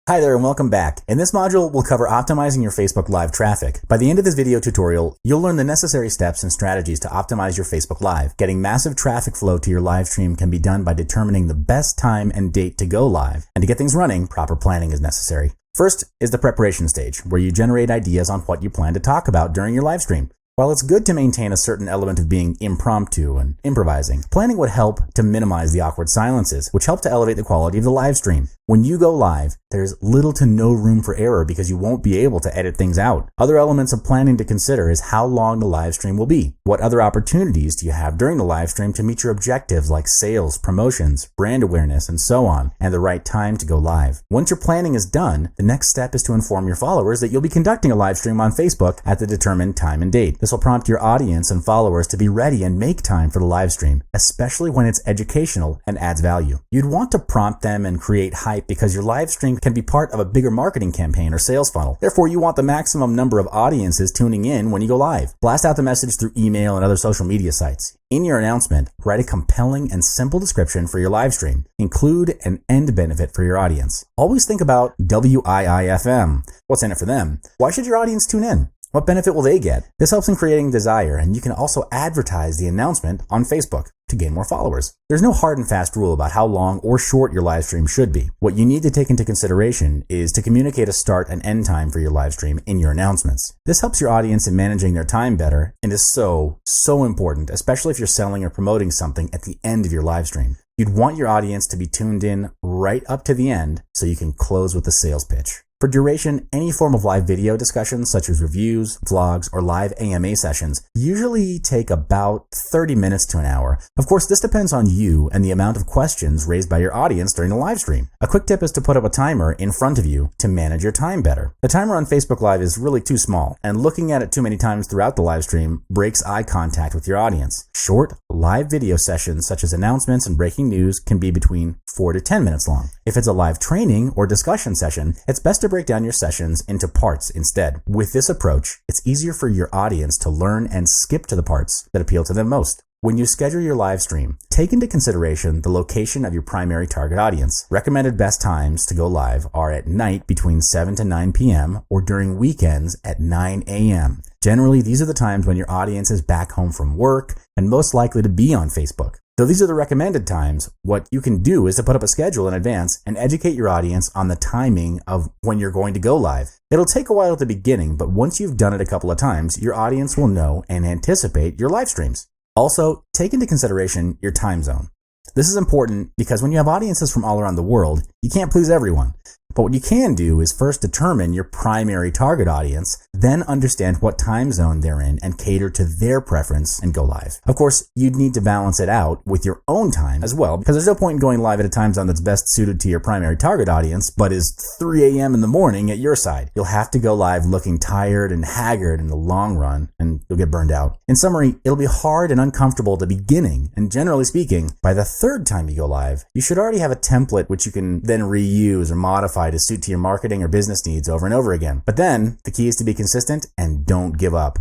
Hi there and welcome back. In this module, we'll cover optimizing your Facebook Live traffic. By the end of this video tutorial, you'll learn the necessary steps and strategies to optimize your Facebook Live. Getting massive traffic flow to your live stream can be done by determining the best time and date to go live. And to get things running, proper planning is necessary. First is the preparation stage, where you generate ideas on what you plan to talk about during your live stream. While it's good to maintain a certain element of being impromptu and improvising, planning would help to minimize the awkward silences, which help to elevate the quality of the live stream. When you go live, there's little to no room for error because you won't be able to edit things out. Other elements of planning to consider is how long the live stream will be. What other opportunities do you have during the live stream to meet your objectives like sales, promotions, brand awareness, and so on, and the right time to go live. Once your planning is done, the next step is to inform your followers that you'll be conducting a live stream on Facebook at the determined time and date. This will prompt your audience and followers to be ready and make time for the live stream, especially when it's educational and adds value. You'd want to prompt them and create hype because your live stream can be part of a bigger marketing campaign or sales funnel. Therefore, you want the maximum number of audiences tuning in when you go live. Blast out the message through email and other social media sites. In your announcement, write a compelling and simple description for your live stream. Include an end benefit for your audience. Always think about WIIFM. What's in it for them? Why should your audience tune in? What benefit will they get? This helps in creating desire, and you can also advertise the announcement on Facebook to gain more followers. There's no hard and fast rule about how long or short your live stream should be. What you need to take into consideration is to communicate a start and end time for your live stream in your announcements. This helps your audience in managing their time better and is so important, especially if you're selling or promoting something at the end of your live stream. You'd want your audience to be tuned in right up to the end so you can close with the sales pitch. For duration, any form of live video discussions such as reviews, vlogs, or live AMA sessions usually take about 30 minutes to an hour. Of course, this depends on you and the amount of questions raised by your audience during the live stream. A quick tip is to put up a timer in front of you to manage your time better. The timer on Facebook Live is really too small, and looking at it too many times throughout the live stream breaks eye contact with your audience. Short, live video sessions such as announcements and breaking news can be between 4 to 10 minutes long. If it's a live training or discussion session, it's best to break down your sessions into parts instead. With this approach, it's easier for your audience to learn and skip to the parts that appeal to them most. When you schedule your live stream, take into consideration the location of your primary target audience. Recommended best times to go live are at night between 7 to 9 p.m. or during weekends at 9 a.m. Generally, these are the times when your audience is back home from work and most likely to be on Facebook. Though these are the recommended times, what you can do is to put up a schedule in advance and educate your audience on the timing of when you're going to go live. It'll take a while at the beginning, but once you've done it a couple of times, your audience will know and anticipate your live streams. Also, take into consideration your time zone. This is important because when you have audiences from all around the world, you can't please everyone. But what you can do is first determine your primary target audience, then understand what time zone they're in and cater to their preference and go live. Of course, you'd need to balance it out with your own time as well, because there's no point in going live at a time zone that's best suited to your primary target audience, but is 3 a.m. in the morning at your side. You'll have to go live looking tired and haggard in the long run, and you'll get burned out. In summary, it'll be hard and uncomfortable at the beginning, and generally speaking, by the third time you go live, you should already have a template which you can then reuse or modify to suit to your marketing or business needs over and over again. But then, the key is to be consistent and don't give up.